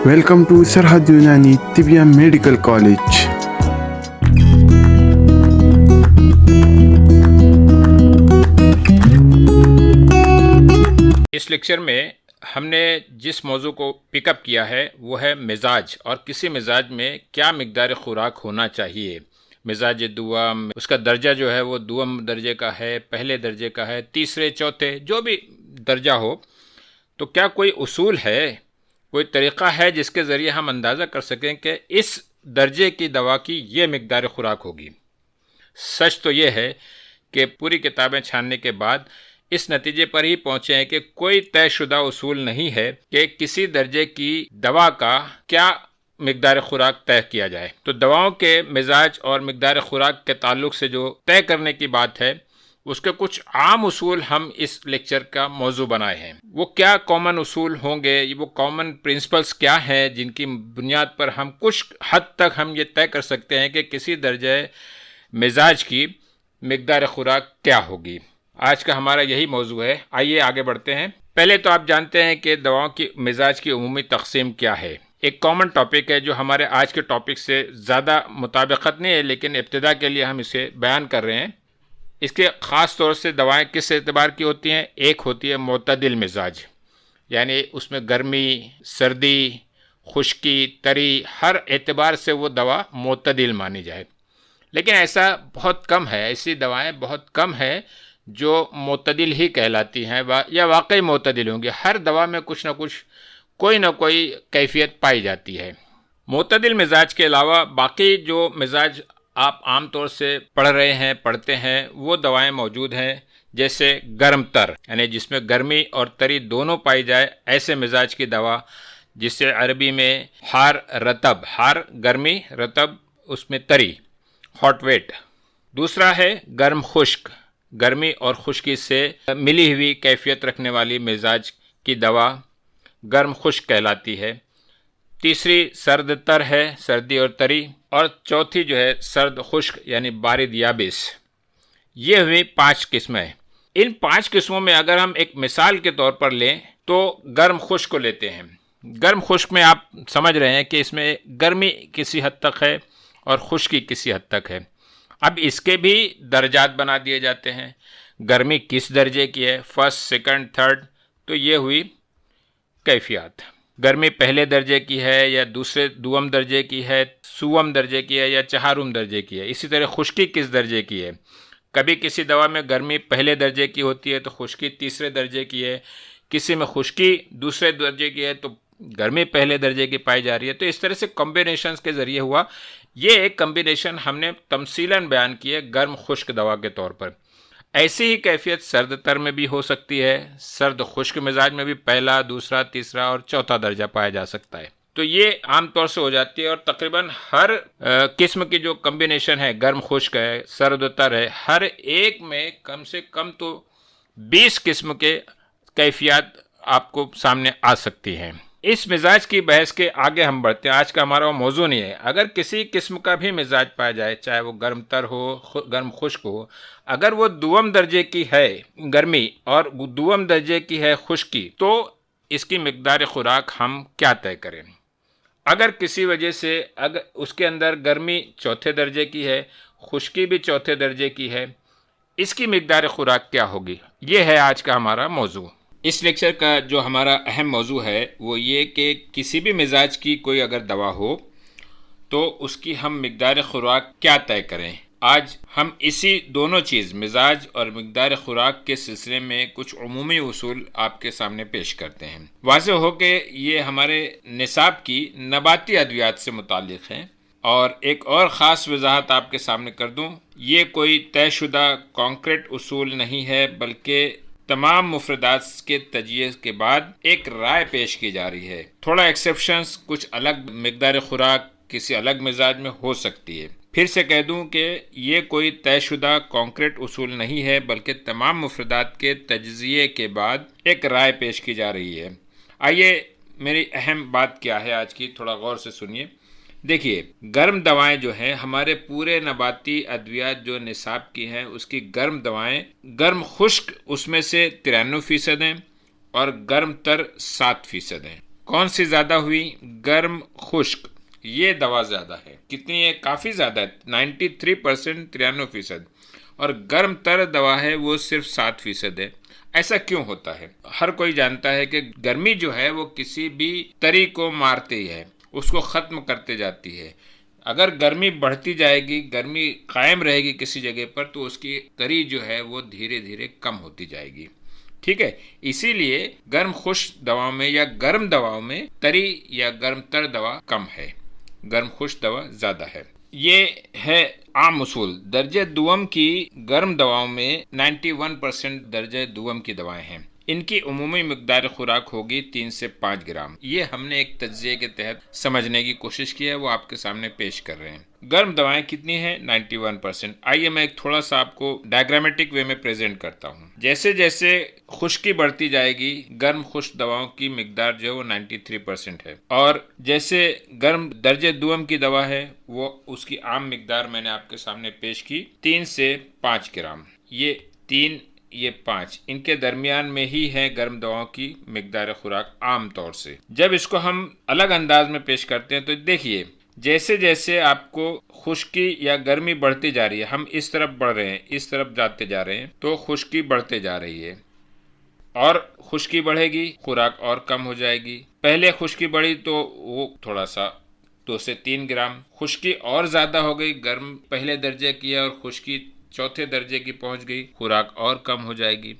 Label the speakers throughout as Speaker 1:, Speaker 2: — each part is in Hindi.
Speaker 1: Welcome to Sarhad Yunani Tibia Medical College.
Speaker 2: इस लेक्चर में हमने जिस मौजू को पिकअप किया है वो है मिजाज, और किसी मिजाज में क्या मिकदार खुराक होना चाहिए। मिजाज दुआम, उसका दर्जा जो है वो दुआम दर्जे का है, पहले दर्जे का है, तीसरे चौथे, जो भी दर्जा हो। तो क्या कोई उसूल है, कोई तरीक़ा है जिसके ज़रिए हम अंदाज़ा कर सकें कि इस दर्जे की दवा की ये मिकदार खुराक होगी। सच तो ये है कि पूरी किताबें छानने के बाद इस नतीजे पर ही पहुँचे हैं कि कोई तयशुदा उसूल नहीं है कि किसी दर्जे की दवा का क्या मिकदार खुराक तय किया जाए। तो दवाओं के मिजाज और मिकदार खुराक के ताल्लुक से जो तय करने की बात है, उसके कुछ आम उसूल हम इस लेक्चर का मौजू बनाए हैं। वो क्या कॉमन उसूल होंगे, वो कॉमन प्रिंसिपल्स क्या हैं जिनकी बुनियाद पर हम कुछ हद तक हम ये तय कर सकते हैं कि किसी दर्जे मिजाज की मिकदार खुराक क्या होगी। आज का हमारा यही मौजू है। आइए आगे बढ़ते हैं। पहले तो आप जानते हैं कि दवाओं की मिजाज की उमूमी तकसीम क्या है। एक कॉमन टॉपिक है जो हमारे आज के टॉपिक से ज़्यादा मुताबिकत नहीं है, लेकिन इब्तिदा के लिए हम इसे बयान कर रहे हैं। इसके ख़ास तौर से दवाएं किस एतबार की होती हैं। एक होती है मोतदिल मिजाज, यानी उसमें गर्मी, सर्दी, खुश्की, तरी, हर एतबार से वो दवा मोतदिल मानी जाए। लेकिन ऐसा बहुत कम है, ऐसी दवाएं बहुत कम है जो मोतदिल ही कहलाती हैं या वाकई मोतदिल होंगी। हर दवा में कुछ ना कुछ, कोई ना कोई कैफियत पाई जाती है। मोतदिल मिजाज के अलावा बाकी जो मिजाज आप आम तौर से पढ़ रहे हैं, पढ़ते हैं, वो दवाएं मौजूद हैं। जैसे गर्म तर, यानी जिसमें गर्मी और तरी दोनों पाई जाए, ऐसे मिजाज की दवा, जिससे अरबी में हार रतब, हार गर्मी, रतब उसमें तरी, हॉट वेट। दूसरा है गर्म खुश्क, गर्मी और खुश्की से मिली हुई कैफियत रखने वाली मिजाज की दवा गर्म खुश्क कहलाती है। तीसरी सर्द तर है, सर्दी और तरी। और चौथी जो है सर्द खुश्क, यानी बारिद याबिस। ये हुई 5 किस्में। इन 5 किस्मों में अगर हम एक मिसाल के तौर पर लें तो गर्म खुश्क को लेते हैं। गर्म खुश्क में आप समझ रहे हैं कि इसमें गर्मी किसी हद तक है और खुश्की किसी हद तक है। अब इसके भी दर्जात बना दिए जाते हैं। गर्मी किस दर्जे की है, फर्स्ट, सेकंड, थर्ड। तो ये हुई कैफियत। गर्मी पहले दर्जे की है या दूसरे दुअम दर्जे की है, सुवम दर्जे की है या चहारुम दर्जे की है। इसी तरह खुश्की किस दर्जे की है। कभी किसी दवा में गर्मी पहले दर्जे की होती है तो खुश्की तीसरे दर्जे की है, किसी में खुश्की दूसरे दर्जे की है तो गर्मी पहले दर्जे की पाई जा रही है। तो इस तरह से कॉम्बिनेशंस के ज़रिए हुआ। ये एक कॉम्बिनेशन हमने तमसीलन बयान की है गर्म खुश्क दवा के तौर पर। ऐसी ही कैफियत सर्द तर में भी हो सकती है। सर्द खुश्क मिजाज में भी पहला, दूसरा, तीसरा और चौथा दर्जा पाया जा सकता है। तो ये आम तौर से हो जाती है। और तकरीबन हर किस्म की जो कॉम्बिनेशन है, गर्म खुश्क है, सर्द तर है, हर एक में कम से कम तो 20 किस्म के कैफियत आपको सामने आ सकती हैं। इस मिजाज की बहस के आगे हम बढ़ते हैं। आज का हमारा वो मौजू नहीं है। अगर किसी किस्म का भी मिजाज पाया जाए, चाहे वो गर्म तर हो, गर्म खुश्क हो, अगर वो दुअम दर्जे की है गर्मी और दुअम दर्जे की है खुश्की, तो इसकी मिकदार खुराक हम क्या तय करें। अगर किसी वजह से अगर उसके अंदर गर्मी चौथे दर्जे की है, खुश्की भी चौथे दर्जे की है, इसकी मिकदार खुराक क्या होगी। ये है आज का हमारा मौजू। इस लेक्चर का जो हमारा अहम मौजू है वो ये कि किसी भी मिजाज की कोई अगर दवा हो तो उसकी हम मिकदार खुराक क्या तय करें। आज हम इसी दोनों चीज़, मिजाज और मिकदार खुराक के सिलसिले में कुछ उमूमी उसूल आपके सामने पेश करते हैं। वाज़ेह हो कि ये हमारे निसाब की नबाती अद्वियात से मुताल्लिक़ हैं। और एक और ख़ास वजाहत आपके सामने कर दूँ, ये कोई तयशुदा कॉन्क्रीट उसूल नहीं है, बल्कि तमाम मुफरदात के तजिए के बाद एक राय पेश की जा रही है। थोड़ा एक्सेप्शंस, कुछ अलग मिकदार खुराक किसी अलग मिजाज में हो सकती है। फिर से कह दूं कि ये कोई तयशुदा कॉन्क्रीट उसूल नहीं है, बल्कि तमाम मुफरदात के तजिए के बाद एक राय पेश की जा रही है। आइए, मेरी अहम बात क्या है आज की, थोड़ा गौर से सुनिए। देखिए, गर्म दवाएं जो हैं, हमारे पूरे नबाती अद्वियात जो निसाब की हैं, उसकी गर्म दवाएं, गर्म खुश्क उसमें से 93% हैं और गर्म तर 7% हैं। कौन सी ज़्यादा हुई? गर्म खुश्क, ये दवा ज़्यादा है। कितनी है? काफ़ी ज़्यादा है, 93%, 93%। और गर्म तर दवा है वो सिर्फ 7% है। ऐसा क्यों होता है? हर कोई जानता है कि गर्मी जो है वो किसी भी तरी को मारती है, उसको ख़त्म करते जाती है। अगर गर्मी बढ़ती जाएगी, गर्मी कायम रहेगी किसी जगह पर, तो उसकी तरी जो है वो धीरे धीरे कम होती जाएगी। ठीक है, इसीलिए गर्म खुश्क दवाओं में या गर्म दवाओं में तरी या गर्म तर दवा कम है, गर्म खुश्क दवा ज़्यादा है। ये है आम उसूल। दर्जे दुअम की गर्म दवाओं में 91% दर्जे दुअम की दवाएं हैं। इनकी उमूमी मिकदार खुराक होगी 3 से 5 ग्राम। ये हमने एक तज्जिये के तहत समझने की कोशिश की है, वो आपके सामने पेश कर रहे हैं। गर्म दवाएं कितनी हैं? 91%। आइए मैं एक थोड़ा सा आपको डायग्रामेटिक वे में प्रेजेंट करता हूँ। जैसे जैसे खुश्की बढ़ती जाएगी, गर्म खुश्क दवाओं की मिकदार जो है वो 93% है, और जैसे गर्म दर्जे दुअम की दवा है वो उसकी आम मिकदार मैंने आपके सामने पेश की 3 से 5 ग्राम। ये 3, ये 5, इनके दरमियान में ही है गर्म दवाओं की मिकदार खुराक आम तौर से। जब इसको हम अलग अंदाज में पेश करते हैं तो देखिए, जैसे जैसे आपको खुश्की या गर्मी बढ़ती जा रही है, हम इस तरफ बढ़ रहे हैं, इस तरफ जाते जा रहे हैं, तो खुश्की बढ़ते जा रही है, और खुश्की बढ़ेगी, खुराक और कम हो जाएगी। पहले खुश्की बढ़ी तो वो थोड़ा सा 2 से 3 ग्राम, खुश्की और ज़्यादा हो गई, गर्म पहले दर्जे की है और खुश्की चौथे दर्जे की पहुंच गई, खुराक और कम हो जाएगी।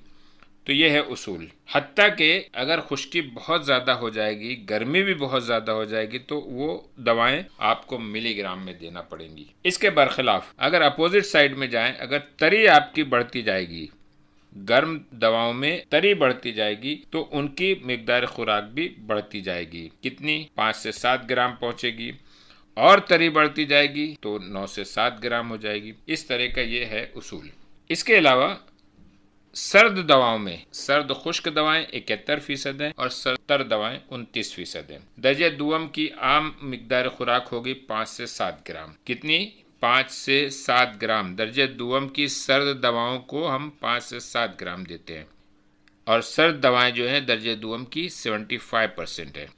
Speaker 2: तो ये है उसूल। हत्ता के अगर खुश्की बहुत ज़्यादा हो जाएगी, गर्मी भी बहुत ज़्यादा हो जाएगी, तो वो दवाएं आपको मिलीग्राम में देना पड़ेंगी। इसके बरखिलाफ अगर अपोजिट साइड में जाएं, अगर तरी आपकी बढ़ती जाएगी, गर्म दवाओं में तरी बढ़ती जाएगी, तो उनकी मिकदार खुराक भी बढ़ती जाएगी। कितनी? 5 से 7 ग्राम पहुंचेगी, और तरी बढ़ती जाएगी तो 9 से 7 ग्राम हो जाएगी। इस तरह का ये है उसूल। इसके अलावा सर्द दवाओं में सर्द खुश्क दवाएं 71% है और सर्द तर दवाएं 29% है। दर्जे दुअम की आम मिकदार खुराक होगी 5 से 7 ग्राम। कितनी? 5 से 7 ग्राम। दर्जे दुअम की सर्द दवाओं को हम 5 से 7 ग्राम देते हैं, और सर्द दवाएं जो है दर्जे दुअम की 75% है।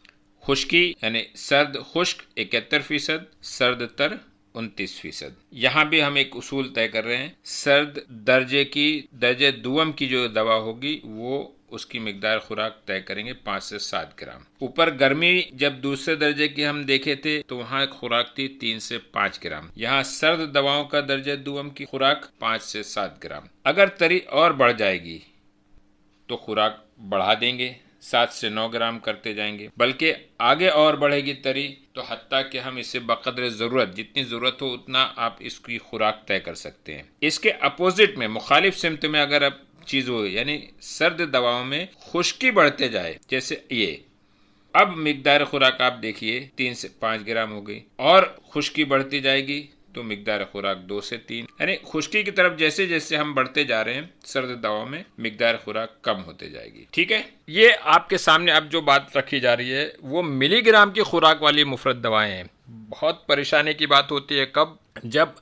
Speaker 2: खुश्की यानी सर्द खुश्क 71%, सर्द तर 29%। यहाँ भी हम एक उसूल तय कर रहे हैं। सर्द दर्जे दुअम की जो दवा होगी वो उसकी मिकदार खुराक तय करेंगे 5 से 7 ग्राम। ऊपर गर्मी जब दूसरे दर्जे की हम देखे थे तो वहाँ खुराक थी 3 से 5 ग्राम। यहाँ सर्द दवाओं का दर्जे दुअम की खुराक 5 से 7 ग्राम। अगर तरी और बढ़ जाएगी तो खुराक बढ़ा देंगे, 7 से 9 ग्राम करते जाएंगे, बल्कि आगे और बढ़ेगी तरी तो हत्ता कि हम इसे बकदर ज़रूरत, जितनी ज़रूरत हो उतना आप इसकी खुराक तय कर सकते हैं। इसके अपोजिट में, मुखालिफ सिमत में अगर अब चीज़ हो, यानी सर्द दवाओं में खुश्की बढ़ते जाए, जैसे ये, अब मिकदार खुराक आप देखिए 3 से 5 ग्राम हो गई, और खुश्की बढ़ती जाएगी तो मिकदार खुराक 2 से 3, यानी खुश्की की तरफ जैसे जैसे हम बढ़ते जा रहे हैं सर्द दवाओं में मिकदार खुराक कम होते जाएगी। ठीक है, ये आपके सामने अब जो बात रखी जा रही है वो मिलीग्राम की खुराक वाली मुफरत दवाएं हैं। बहुत परेशानी की बात होती है कब? जब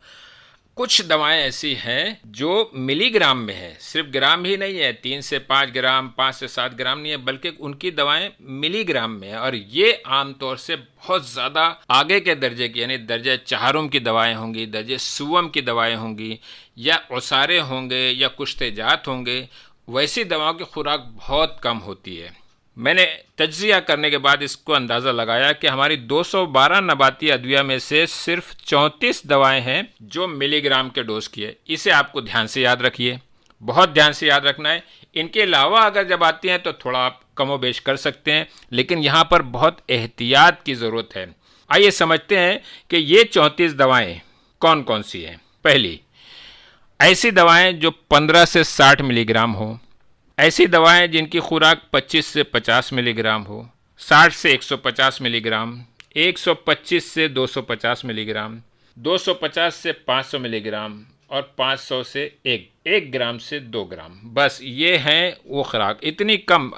Speaker 2: कुछ दवाएं ऐसी हैं जो मिलीग्राम में है, सिर्फ ग्राम ही नहीं है, 3 से 5 ग्राम, 5 से 7 ग्राम नहीं है, बल्कि उनकी दवाएं मिलीग्राम में है, और ये आमतौर से बहुत ज़्यादा आगे के दर्जे की, यानी दर्जे चाहरुम की दवाएं होंगी, दर्जे सुवम की दवाएं होंगी, या उसारे होंगे, या कुश्तेजात होंगे। वैसी दवाओं की खुराक बहुत कम होती है। मैंने तज्जिया करने के बाद इसको अंदाज़ा लगाया कि हमारी 212 नबाती अद्विया में से सिर्फ 34 दवाएं हैं जो मिलीग्राम के डोज की है। इसे आपको ध्यान से याद रखिए, बहुत ध्यान से याद रखना है। इनके अलावा अगर जब आती हैं तो थोड़ा आप कमोबेश कर सकते हैं, लेकिन यहाँ पर बहुत एहतियात की ज़रूरत है। आइए समझते हैं कि ये 34 दवाएँ कौन कौन सी हैं। पहली, ऐसी दवाएँ जो 15 से 60 मिलीग्राम हो, ऐसी दवाएं जिनकी खुराक 25 से 50 मिलीग्राम हो, 60 से 150 मिलीग्राम, 125 से 250 मिलीग्राम, 250 से 500 मिलीग्राम, और 500 से 1 ग्राम से 2 ग्राम। बस ये हैं वो खुराक। इतनी कम,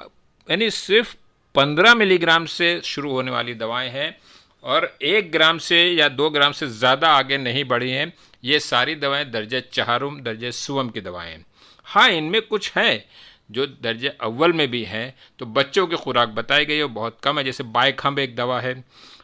Speaker 2: यानी सिर्फ 15 मिलीग्राम से शुरू होने वाली दवाएं हैं, और 1 ग्राम से या 2 ग्राम से ज़्यादा आगे नहीं बढ़ी हैं। ये सारी दवाएं दर्जे चाहरुम, दर्जे सुवम की दवाएं हैं। हाँ, इनमें कुछ हैं जो दर्जे अव्वल में भी हैं, तो बच्चों की खुराक बताई गई है वो बहुत कम है। जैसे बाइखम एक दवा है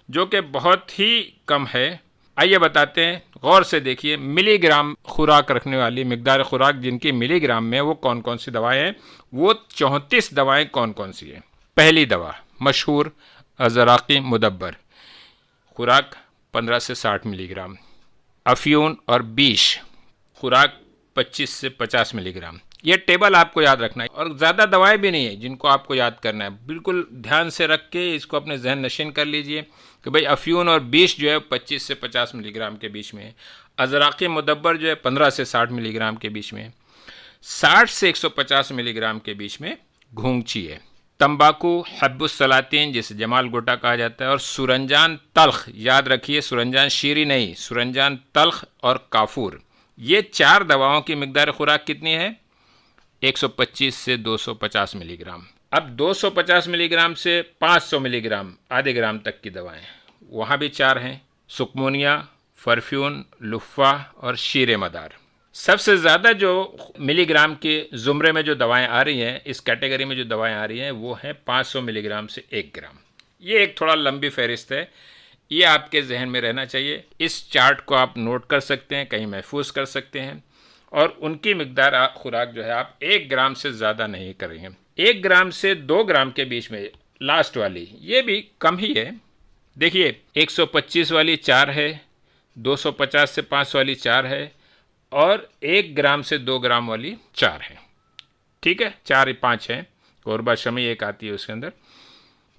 Speaker 2: जो कि बहुत ही कम है। आइए बताते हैं, गौर से देखिए। मिलीग्राम खुराक रखने वाली, मिकदार खुराक जिनकी मिलीग्राम में, वो कौन कौन सी दवाएं हैं? वो 34 दवाएं कौन कौन सी हैं? पहली दवा मशहूर अज़राक़ी मुदब्बर, खुराक 15 से 60 मिलीग्राम। अफ्यून और बीश, खुराक 25 से 50 मिलीग्राम। ये टेबल आपको याद रखना है, और ज़्यादा दवाएं भी नहीं है जिनको आपको याद करना है। बिल्कुल ध्यान से रख के इसको अपने जहन नशीन कर लीजिए कि भाई अफ्यून और बीश जो है 25 से 50 मिलीग्राम के बीच में है। अज़राक़ी मुदब्बर जो है 15 से 60 मिलीग्राम के बीच में है। 60 से 150 मिलीग्राम के बीच में घूंगची है। तंबाकू, हब्बुस्सलातीन जिसे जमाल गोटा कहा जाता है, और सुरंजान तल्ख, याद रखिए सुरंजान शीरी नहीं, सुरंजान तल्ख और काफूर। ये 4 दवाओं की मिकदार खुराक कितनी है? 125 से 250 मिलीग्राम। अब 250 मिलीग्राम से 500 मिलीग्राम, आधे ग्राम तक की दवाएं, वहाँ भी 4 हैं, सुकमोनिया, फरफ्यून, लुफ़ा और शीर मदार। सबसे ज़्यादा जो मिलीग्राम के ज़ुमरे में जो दवाएं आ रही हैं, इस कैटेगरी में जो दवाएं आ रही हैं, वो हैं 500 मिलीग्राम से 1 ग्राम। ये एक थोड़ा लंबी फहरिस्त है, ये आपके जहन में रहना चाहिए। इस चार्ट को आप नोट कर सकते हैं, कहीं महफूज कर सकते हैं, और उनकी मिकदार खुराक जो है आप 1 ग्राम से ज़्यादा नहीं करेंगे। 1 ग्राम से 2 ग्राम के बीच में लास्ट वाली, ये भी कम ही है। देखिए 125 वाली 4 है, 250 से 500 वाली 4 है, और 1 ग्राम से 2 ग्राम वाली 4 है। ठीक है, 4 5 हैं। कोरबा शमी एक आती है उसके अंदर।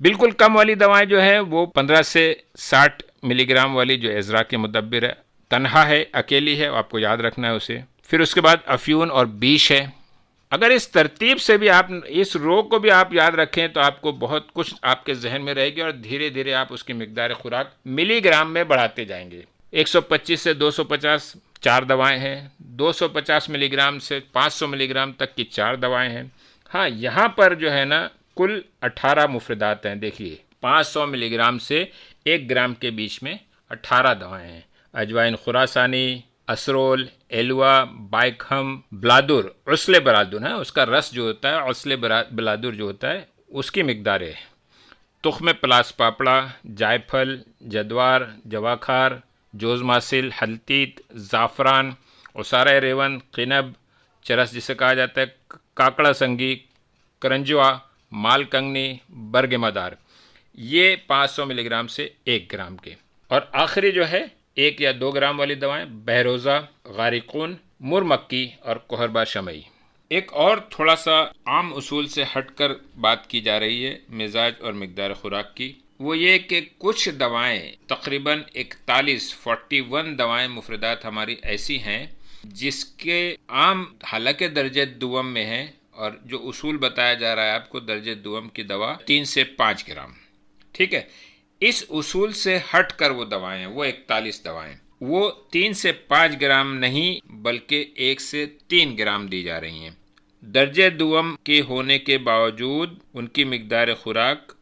Speaker 2: बिल्कुल कम वाली दवाएं जो है वो 15 से 60 मिलीग्राम वाली जो इज़राक़ी मुदब्बिर है, तन्हा है, अकेली है, आपको याद रखना है उसे। फिर उसके बाद अफ्यून और बीश है। अगर इस तरतीब से भी आप इस रो को भी आप याद रखें तो आपको बहुत कुछ आपके जहन में रहेगी, और धीरे धीरे आप उसकी मिकदार खुराक मिलीग्राम में बढ़ाते जाएंगे। 125 से 250 4 दवाएं हैं, 250 मिलीग्राम से 500 मिलीग्राम तक की 4 दवाएं हैं। हाँ, यहाँ पर जो है ना कुल 18 मुफरदात हैं। देखिए 500 मिलीग्राम से 1 ग्राम के बीच में 18 दवाएं हैं। अजवाइन खुरासानी, असरोल, एलवा, बाइखम, ब्लादुर, उसले बरादुर है, उसका रस जो होता है, उसले बलादुर जो होता है, उसकी मिकदार है। तुख्म प्लास पापड़ा, जायफल, जदवार, जवाखार, जोज़मासिल, हल्तीत, ज़ाफ़रान, उसारा रेवन, किनब, चरस जिसे कहा जाता है, काकड़ा संगी, करंजुआ, मालकंगनी, बर्ग मदार, ये 500 मिलीग्राम से 1 ग्राम के। और आखिरी जो है 1 या 2 ग्राम वाली दवाएं, बहरोज़ा, गारिकून, मुरमक्की और कोहरबा शमई। एक और थोड़ा सा आम उसूल से हटकर बात की जा रही है मिजाज और मिकदार खुराक की, वो ये कि कुछ दवाएं, तकरीबन 41 दवाएं मुफरदात हमारी ऐसी हैं जिसके आम हालांकि दर्जे दुवम में हैं, और जो उसूल बताया जा रहा है आपको, दर्जे दुवम की दवा 3 से 5 ग्राम। ठीक है, इस उसूल से हट कर वो दवाएं हैं, वो 41 दवाएं, वो 3 से 5 ग्राम नहीं बल्कि 1 से 3 ग्राम दी जा रही हैं। दर्जे दुवम के होने के बावजूद उनकी मिकदार खुराक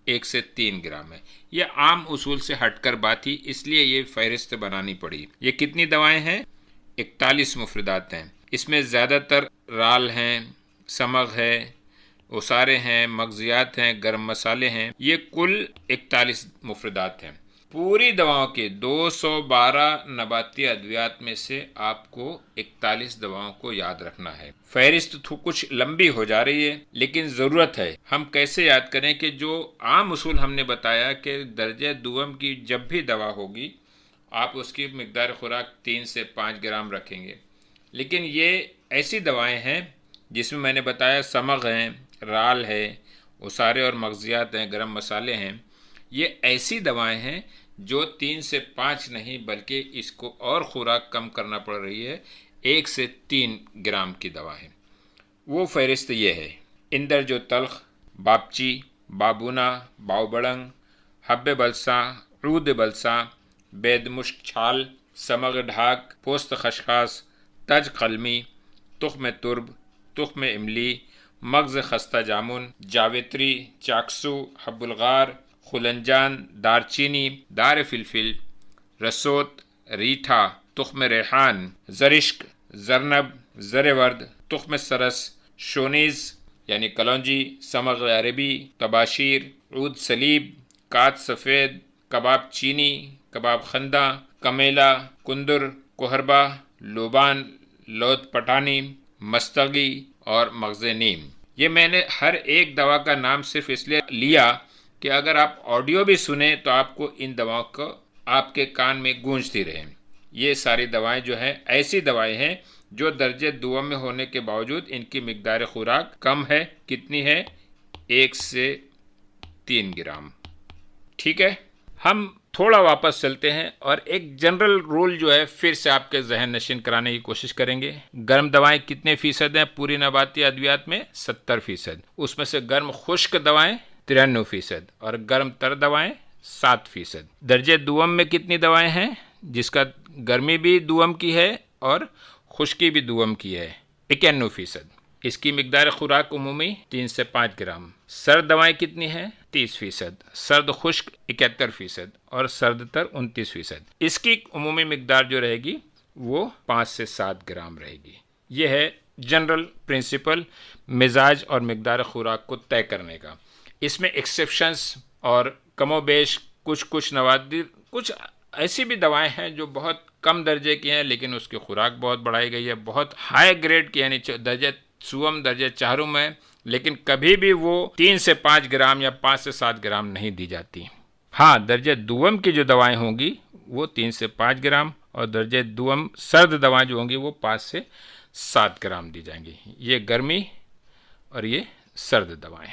Speaker 2: 1 से 3 ग्राम है। यह आम उसूल से हटकर बात ही, इसलिए ये फहरिस्त बनानी पड़ी। ये कितनी दवाएं हैं? 41 मुफरदात हैं। इसमें ज़्यादातर राल हैं, समग है, उसारे हैं, मगजियात हैं, गर्म मसाले हैं। ये कुल 41 मुफरदात हैं। पूरी दवाओं के 212 नबाती अद्वियात में से आपको 41 दवाओं को याद रखना है। फहरिस्त तो कुछ लंबी हो जा रही है, लेकिन ज़रूरत है। हम कैसे याद करें कि जो आम उसूल हमने बताया कि दर्जे दुवम की जब भी दवा होगी आप उसकी मिकदार खुराक 3 से 5 ग्राम रखेंगे, लेकिन ये ऐसी दवाएं हैं जिसमें मैंने बताया समग हैं, राल है, उसारे और मगजियात हैं, गरम मसाले हैं। ये ऐसी दवाएं हैं जो 3 से 5 नहीं बल्कि इसको और खुराक कम करना पड़ रही है, 1 से 3 ग्राम की दवा है। वो फहरिस्त ये है: इंदर जो तल्ख, बापची, बाबूना, बावबड़ंग, हब्बे बलसा, ऊद बलसा, बेदमुश्क छाल, समग ढाक, पोस्त खशखास, तज कलमी, तुख्म तुर्ब, तुख्म इमली, मगज़ खस्ता जामुन, जावेत्री, चाकसू, हब्बुलगार, खुलंजान, दारचीनी, दार फिलफिल, रसोत, रीठा, तुख्म रेहान, जरिश्क, जरनब, ज़रेवर्द, तुख्म सरस, शोनीज़ यानी कलौंजी, समग अरबी, तबाशीर, ऊद सलीब, कात सफ़ेद, कबाब चीनी, कबाब खंदा, कमेला, कुंदुर, कोहरबा, लोबान, लौत पठानी, मस्तगी और मग़ज़ नीम। ये मैंने हर एक दवा का नाम सिर्फ इसलिए लिया कि अगर आप ऑडियो भी सुने तो आपको इन दवाओं को आपके कान में गूंजती रहे। ये सारी दवाएं जो हैं ऐसी दवाएं हैं जो दर्जे दुआ में होने के बावजूद इनकी मिकदार खुराक कम है। कितनी है? 1 से 3 ग्राम। ठीक है, हम थोड़ा वापस चलते हैं और एक जनरल रूल जो है फिर से आपके जहन नशीन कराने की कोशिश करेंगे। गर्म दवाएं कितने फीसद हैं पूरी नबाती अद्वियात में? 70%। उसमें से गर्म खुश्क दवाएं 93% और गर्म तर दवाएं 7%। दर्जे दुअम में कितनी दवाएं हैं जिसका गर्मी भी दुअम की है और खुश्की भी दुअम की है? 91%। इसकी मिकदार खुराक उमूमी 3 से 5 ग्राम। सर्द दवाएं कितनी हैं? 30%। सर्द खुश्क 71% और सर्द तर 29%। इसकी उमूमी मिकदार जो रहेगी वो 5 से 7 ग्राम रहेगी। ये है जनरल प्रिंसिपल मिजाज और मिकदार खुराक को तय करने का। इसमें एक्सेप्शंस और कमोबेश कुछ नवादिर कुछ ऐसी भी दवाएं हैं जो बहुत कम दर्जे की हैं लेकिन उसकी खुराक बहुत बढ़ाई गई है, बहुत हाई ग्रेड की, यानी दर्जे सुअम दर्जे चारुम है, लेकिन कभी भी वो 3 से 5 ग्राम या 5 से 7 ग्राम नहीं दी जाती। हाँ, दर्जे दुअम की जो दवाएं होंगी वो 3 से 5 ग्राम और दर्जे दुअम सर्द दवाएं जो होंगी वो 5 से 7 ग्राम दी जाएंगी। ये गर्मी और ये सर्द दवाएं।